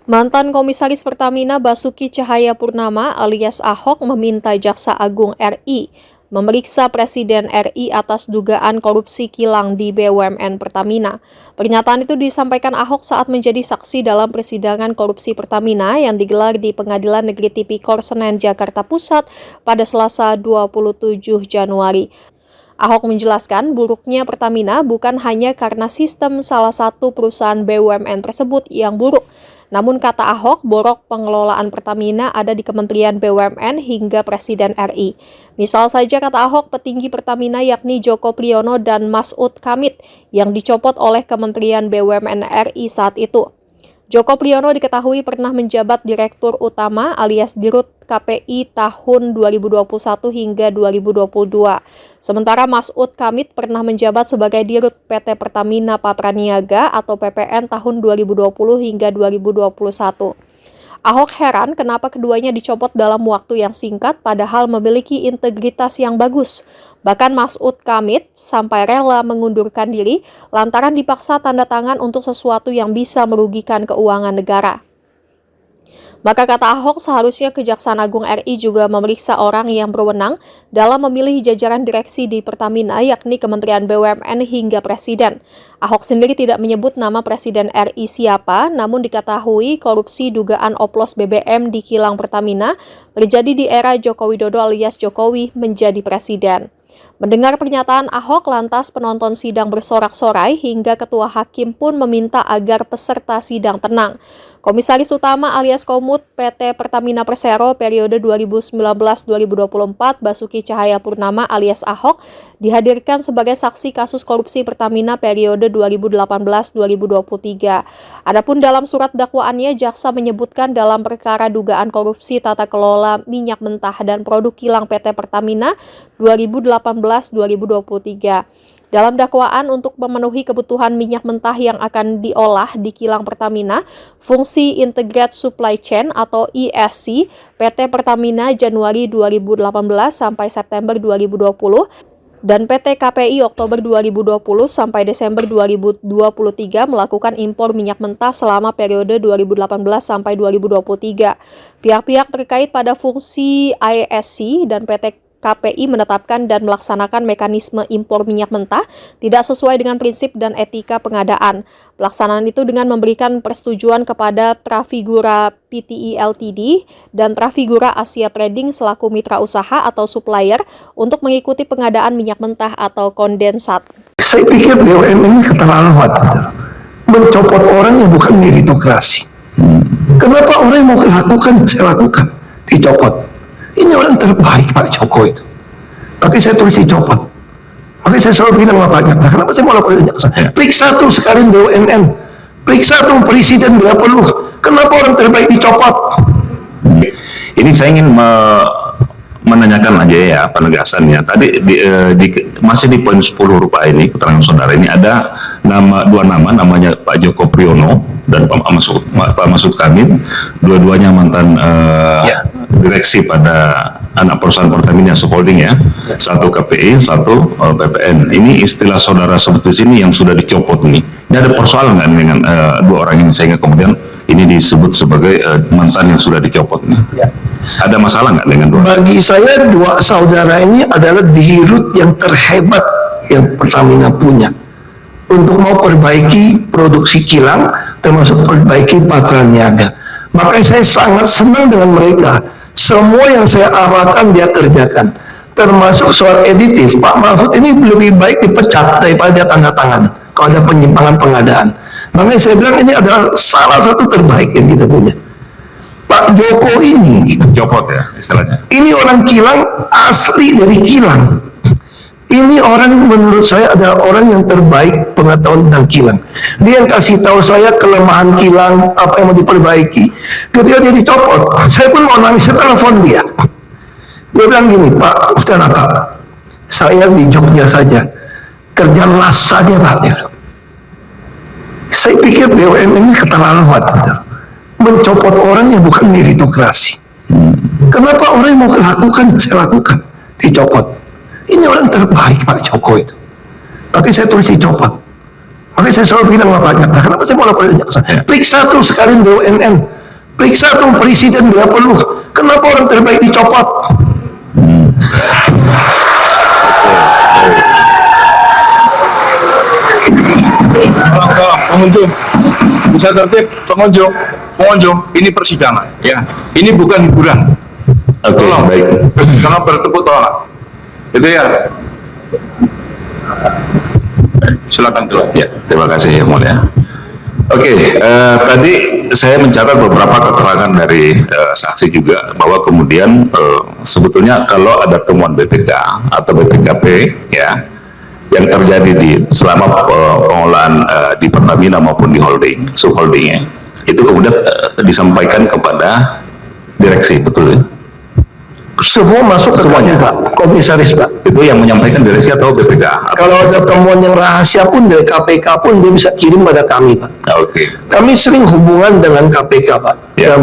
Mantan Komisaris Pertamina Basuki Cahayapurnama alias Ahok meminta Jaksa Agung RI memeriksa Presiden RI atas dugaan korupsi kilang di BUMN Pertamina. Pernyataan itu disampaikan Ahok saat menjadi saksi dalam persidangan korupsi Pertamina yang digelar di Pengadilan Negeri Tipikor Senen, Jakarta Pusat pada Selasa 27 Januari. Ahok menjelaskan buruknya Pertamina bukan hanya karena sistem salah satu perusahaan BUMN tersebut yang buruk. Namun kata Ahok, borok pengelolaan Pertamina ada di Kementerian BUMN hingga Presiden RI. Misal saja kata Ahok, petinggi Pertamina yakni Joko Priyono dan Masud Kamit yang dicopot oleh Kementerian BUMN RI saat itu. Joko Priyono diketahui pernah menjabat Direktur Utama alias Dirut KPI tahun 2021 hingga 2022. Sementara Masud Kamit pernah menjabat sebagai Dirut PT Pertamina Patraniaga atau PPN tahun 2020 hingga 2021. Ahok heran kenapa keduanya dicopot dalam waktu yang singkat padahal memiliki integritas yang bagus. Bahkan Masud Kamit sampai rela mengundurkan diri lantaran dipaksa tanda tangan untuk sesuatu yang bisa merugikan keuangan negara. Maka kata Ahok, seharusnya Kejaksaan Agung RI juga memeriksa orang yang berwenang dalam memilih jajaran direksi di Pertamina, yakni Kementerian BUMN hingga Presiden. Ahok sendiri tidak menyebut nama Presiden RI siapa, namun diketahui korupsi dugaan oplos BBM di kilang Pertamina terjadi di era Joko Widodo alias Jokowi menjadi Presiden. Mendengar pernyataan Ahok, lantas penonton sidang bersorak-sorai hingga ketua hakim pun meminta agar peserta sidang tenang. Komisaris Utama alias Komut PT Pertamina Persero periode 2019-2024 Basuki Cahayapurnama alias Ahok dihadirkan sebagai saksi kasus korupsi Pertamina periode 2018-2023. Adapun dalam surat dakwaannya, jaksa menyebutkan dalam perkara dugaan korupsi tata kelola minyak mentah dan produk kilang PT Pertamina 2018-2023. Dalam dakwaan untuk memenuhi kebutuhan minyak mentah yang akan diolah di kilang Pertamina, fungsi Integrated Supply Chain atau ISC PT Pertamina Januari 2018 sampai September 2020 dan PT KPI Oktober 2020 sampai Desember 2023 melakukan impor minyak mentah selama periode 2018 sampai 2023. Pihak-pihak terkait pada fungsi ISC dan PT KPI menetapkan dan melaksanakan mekanisme impor minyak mentah tidak sesuai dengan prinsip dan etika pengadaan. Pelaksanaan itu dengan memberikan persetujuan kepada Trafigura Pte Ltd dan Trafigura Asia Trading selaku mitra usaha atau supplier untuk mengikuti pengadaan minyak mentah atau kondensat. Saya pikir BUMN ini keterlaluan, mencopot orang yang bukan meritokrasi. Kenapa orang yang mau lakukan, saya lakukan, dicopot. Ini orang terbaik Pak Jokowi itu. Tapi saya tulis dicopot. Makanya saya selalu bilang sama Pak Jaksa, kenapa saya mau laporin Jaksa? Periksa tuh sekalian BUMN. Periksa tuh Presiden bila perlu. Kenapa orang terbaik dicopot? Ini saya ingin menanyakan aja ya penegasannya. Tadi masih di poin 10 rupa ini, keterangan saudara ini ada dua nama, namanya Pak Joko Priyono dan Pak Masud Kamit, dua-duanya mantan direksi pada anak perusahaan Pertamina Holding ya, satu KPI, satu PPN. Ini istilah saudara sebut di sini yang sudah dicopot ini. Ini ada persoalan nggak dengan dua orang ini sehingga kemudian ini disebut sebagai mantan yang sudah dicopot nih? Ya. Ada masalah nggak dengan dua? Bagi saya dua saudara ini adalah dirut yang terhebat yang Pertamina punya untuk mau perbaiki produksi kilang, termasuk perbaiki Patraniaga. Makanya saya sangat senang dengan mereka. Semua yang saya arahkan dia kerjakan, termasuk soal editif. Pak Mahfud ini lebih baik dipecat daripada dia tanda tangan kalau ada penyimpangan pengadaan. Makanya saya bilang ini adalah salah satu terbaik yang kita punya. Pak Joko ini Copot ya istilahnya. Ini orang kilang asli dari kilang. Ini orang menurut saya adalah orang yang terbaik pengetahuan tentang kilang. Dia yang kasih tahu saya kelemahan kilang, apa yang mau diperbaiki. Ketika dia dicopot, saya pun mau nangis, saya telepon dia. Dia bilang gini, Pak, udah lah Pak, saya di Jogja saja, kerja las saja Pak. Saya pikir BUMN ini keterlaluan, mencopot orang yang bukan meritokrasi. Kenapa orang yang mau lakukan, saya lakukan, dicopot. Ini orang terbaik Pak Jokowi itu. Tapi saya tulis dicopot. Makanya saya selalu bilang sama Pak Jaksa, kenapa saya mau laporin Jaksa? Periksa tuh sekalian BUMN. Periksa tuh presiden bila perlu. Kenapa orang terbaik dicopot? Pengunjung, bisa tertib, pengunjung, ini persidangan, ya. Ini bukan hiburan. Oke, Tolong, baik. Karena bertepuk tolak. Itu ya. Silakan keluar. Ya, terima kasih yang mulia. Oke, tadi saya mencatat beberapa keterangan dari saksi juga bahwa kemudian sebetulnya kalau ada temuan BPK atau BPKP ya yang terjadi di selama pengolahan di Pertamina maupun di holding, subholdingnya itu kemudian disampaikan kepada direksi, betul ya? Semua masuk ke kami, Semuanya? Pak, komisaris, Pak. Itu yang menyampaikan direksi atau BPK? Kalau ada temuan yang rahasia pun dari KPK pun dia bisa kirim pada kami, Pak. Oke. Kami sering hubungan dengan KPK, Pak. Ya. Dalam